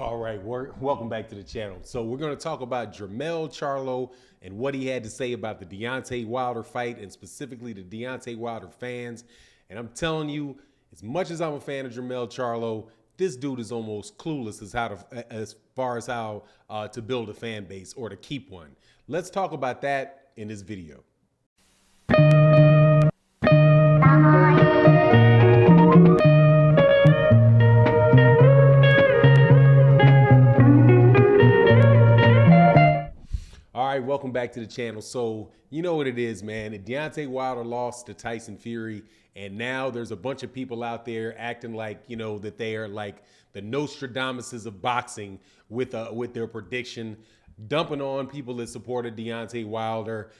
All right, welcome back to the channel. So we're going to talk about Jermell Charlo and what he had to say about the Deontay Wilder fight, and specifically the Deontay Wilder fans. And I'm telling you, as much as I'm a fan of Jermell Charlo, this dude is almost clueless as far as how to build a fan base or to keep one. Let's talk about that in this video. All right, welcome back to the channel. So you know what it is, man. Deontay Wilder lost to Tyson Fury, and now there's a bunch of people out there acting like, you know, that they are like the Nostradamuses of boxing with their prediction, dumping on people that supported Deontay Wilder,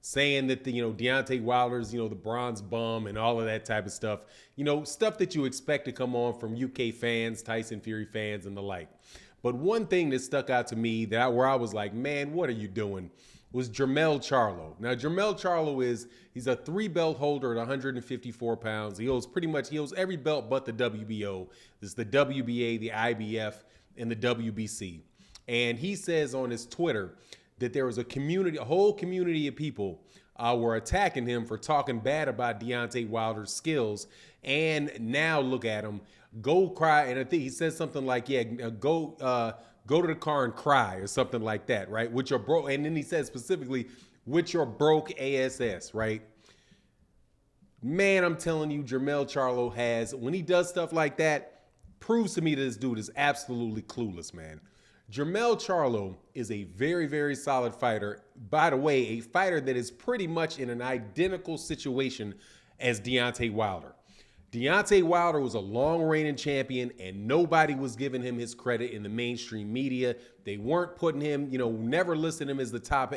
saying that Deontay Wilder's, the bronze bum and all of that type of stuff, stuff that you expect to come on from UK fans, Tyson Fury fans, and the like. But one thing that stuck out to me where I was like, man, what are you doing, was Jermell Charlo. Now, Jermell Charlo he's a 3-belt holder at 154 pounds. He holds every belt but the WBO. This is the WBA, the IBF, and the WBC. And he says on his Twitter that there was a whole community of people were attacking him for talking bad about Deontay Wilder's skills. And now look at him. Go cry, and I think he says something like, "Yeah, go to the car and cry," or something like that, right? With your broke, and then he says specifically, "with your broke ASS," right? Man, I'm telling you, Jermell Charlo when he does stuff like that, proves to me that this dude is absolutely clueless, man. Jermell Charlo is a very, very solid fighter. By the way, a fighter that is pretty much in an identical situation as Deontay Wilder. Deontay Wilder was a long reigning champion, and nobody was giving him his credit in the mainstream media. They weren't putting him, never listed him as the top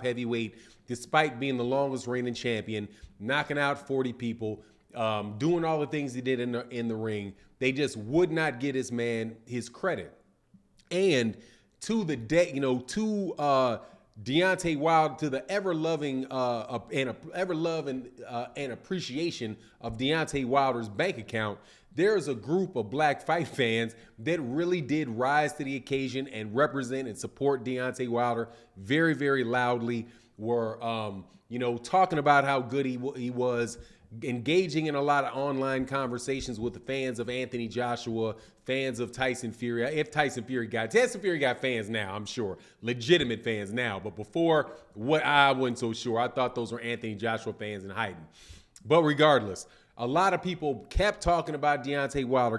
heavyweight, despite being the longest reigning champion, knocking out 40 people, doing all the things he did in the ring. They just would not get his man his credit. And to the day, Deontay Wilder, to the ever-loving and appreciation of Deontay Wilder's bank account, there's a group of black fight fans that really did rise to the occasion and represent and support Deontay Wilder very, very loudly. Were talking about how good he was, engaging in a lot of online conversations with the fans of Anthony Joshua, fans of Tyson Fury. If Tyson Fury got fans now, I'm sure, legitimate fans now. But before, I wasn't so sure. I thought those were Anthony Joshua fans in hiding. But regardless, a lot of people kept talking about Deontay Wilder,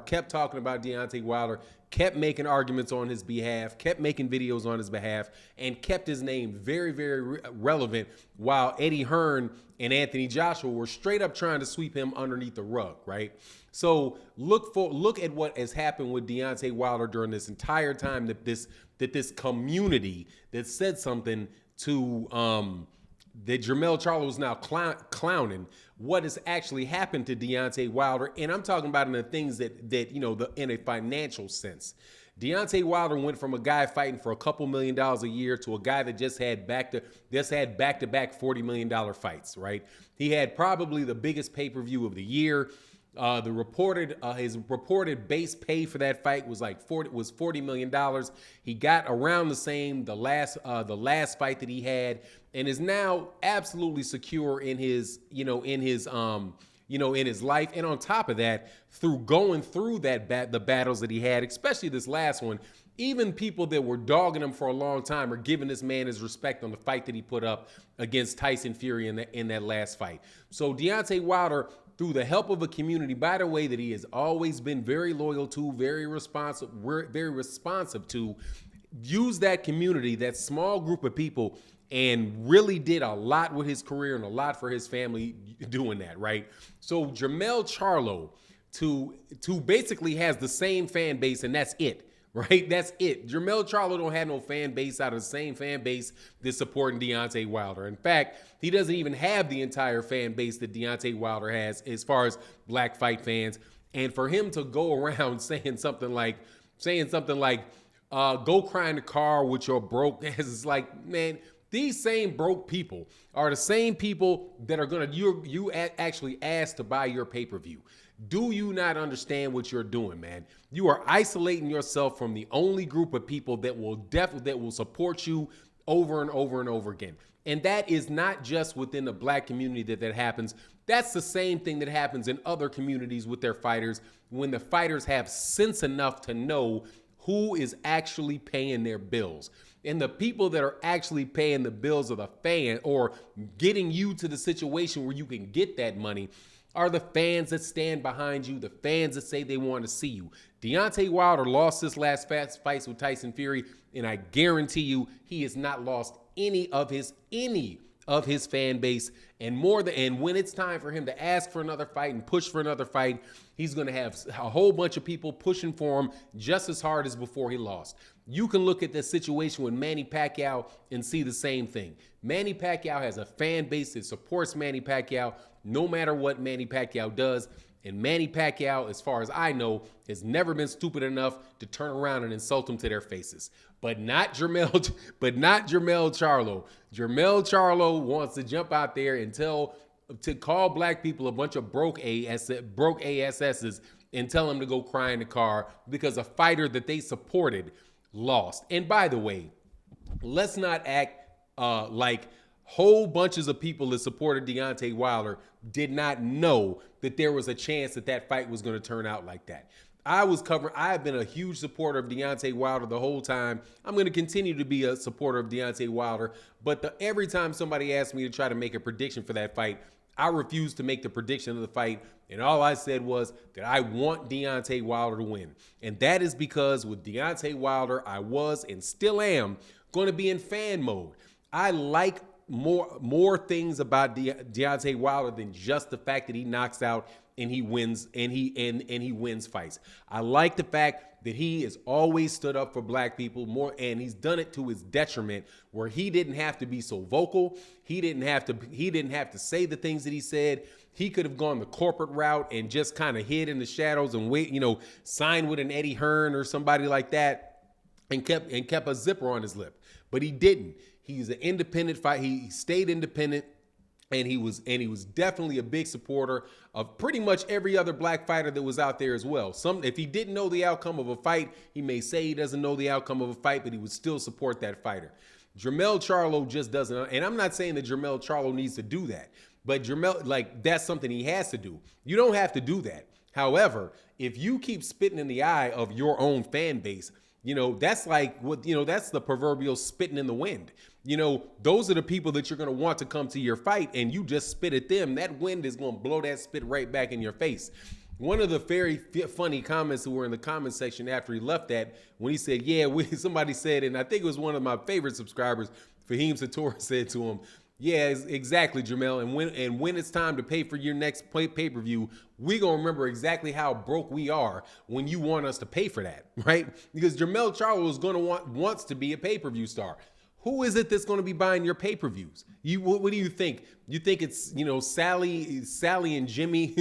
kept making arguments on his behalf, kept making videos on his behalf, and kept his name very, very relevant, while Eddie Hearn and Anthony Joshua were straight up trying to sweep him underneath the rug, right? So look at what has happened with Deontay Wilder during this entire time, that this community that said something to that Jermell Charlo is now clowning what has actually happened to Deontay Wilder. And I'm talking about in the things that in a financial sense. Deontay Wilder went from a guy fighting for a couple $1 million a year to a guy that just had back-to-back $40 million fights, right? He had probably the biggest pay-per-view of the year. His reported base pay for that fight was $40 million. He got around the same the last fight that he had, and is now absolutely secure in his life. And on top of that, through going through the battles that he had, especially this last one, even people that were dogging him for a long time are giving this man his respect on the fight that he put up against Tyson Fury in that last fight. So Deontay Wilder, through the help of a community, by the way, that he has always been very loyal to, very responsive to, used that community, that small group of people, and really did a lot with his career and a lot for his family doing that, right? So Jermell Charlo to basically has the same fan base, and that's it, right? That's it. Jermell Charlo don't have no fan base out of the same fan base that's supporting Deontay Wilder. In fact, he doesn't even have the entire fan base that Deontay Wilder has as far as black fight fans. And for him to go around saying something like, go cry in the car with your broke ass, it's like, man, these same broke people are the same people that are gonna you actually ask to buy your pay-per-view. Do you not understand what you're doing, man? You are isolating yourself from the only group of people that will support you over and over and over again. And that is not just within the black community that happens. That's the same thing that happens in other communities with their fighters, when the fighters have sense enough to know who is actually paying their bills. And the people that are actually paying the bills of the fan, or getting you to the situation where you can get that money, are the fans that stand behind you, the fans that say they want to see you. Deontay Wilder lost this last fight with Tyson Fury, and I guarantee you he has not lost any of his fan base. And when it's time for him to ask for another fight and push for another fight, he's going to have a whole bunch of people pushing for him just as hard as before he lost. You can look at the situation with Manny Pacquiao and see the same thing. Manny Pacquiao has a fan base that supports Manny Pacquiao no matter what Manny Pacquiao does. And Manny Pacquiao, as far as I know, has never been stupid enough to turn around and insult them to their faces. But not Jermell Charlo. Jermell Charlo wants to jump out there and call black people a bunch of broke ASSs and tell them to go cry in the car because a fighter that they supported lost. And by the way, let's not act like whole bunches of people that supported Deontay Wilder did not know that there was a chance that fight was going to turn out like that. I've been a huge supporter of Deontay Wilder the whole time. I'm going to continue to be a supporter of Deontay Wilder, but every time somebody asks me to try to make a prediction for that fight, I refused to make the prediction of the fight, and all I said was that I want Deontay Wilder to win. And that is because with Deontay Wilder, I was and still am going to be in fan mode. I like more things about Deontay Wilder than just the fact that he knocks out and he wins and he wins fights. I like the fact that he has always stood up for black people more, and he's done it to his detriment, where he didn't have to be so vocal. He didn't have to say the things that he said. He could have gone the corporate route and just kind of hid in the shadows and signed with an Eddie Hearn or somebody like that and kept a zipper on his lip. But he didn't. He's an independent fight. He stayed independent, and he was definitely a big supporter of pretty much every other black fighter that was out there as well. If he didn't know the outcome of a fight, he may say he doesn't know the outcome of a fight, but he would still support that fighter. Jermell Charlo just doesn't, and I'm not saying that Jermell Charlo needs to do that, but that's something he has to do. You don't have to do that. However, if you keep spitting in the eye of your own fan base, that's that's the proverbial spitting in the wind. Those are the people that you're going to want to come to your fight, and you just spit at them. That wind is going to blow that spit right back in your face. One of the very funny comments that were in the comment section after he left that, when he said, somebody said, and I think it was one of my favorite subscribers, Fahim Sator, said to him, yeah, exactly, Jermell. And when it's time to pay for your next pay-per-view, we're going to remember exactly how broke we are when you want us to pay for that, right? Because Jermell Charlo is going to wants to be a pay-per-view star. Who is it that's going to be buying your pay-per-views? What do you think? You think it's, Sally and Jimmy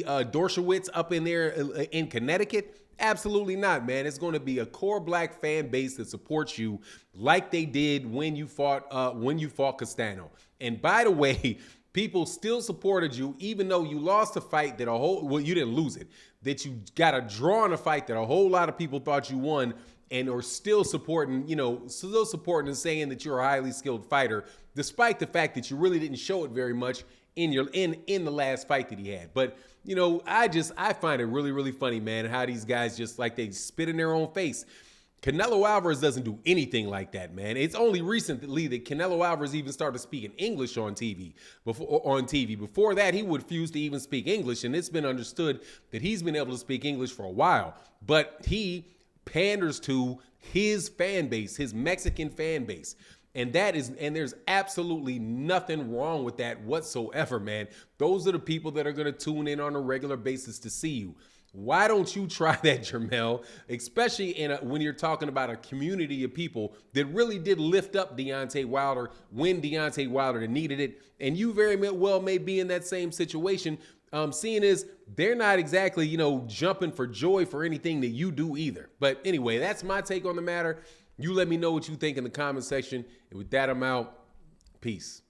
Dershowitz up in there in Connecticut? Absolutely not, man. It's going to be a core black fan base that supports you like they did when you fought Castano. And by the way, people still supported you even though you lost a fight that you didn't lose it, that you got a draw in a fight that a whole lot of people thought you won, and are still supporting and saying that you're a highly skilled fighter, despite the fact that you really didn't show it very much in the last fight that he had. But I find it really, really funny, man, how these guys just they spit in their own face. Canelo Alvarez doesn't do anything like that, man. It's only recently that Canelo Alvarez even started speaking English on TV. Before that, he would refuse to even speak English, and it's been understood that he's been able to speak English for a while. But he panders to his fan base, his Mexican fan base. And there's absolutely nothing wrong with that whatsoever, man. Those are the people that are going to tune in on a regular basis to see you. Why don't you try that, Jermell? Especially when you're talking about a community of people that really did lift up Deontay Wilder when Deontay Wilder needed it. And you very well may be in that same situation, seeing as they're not exactly, jumping for joy for anything that you do either. But anyway, that's my take on the matter. You let me know what you think in the comment section. And with that, I'm out. Peace.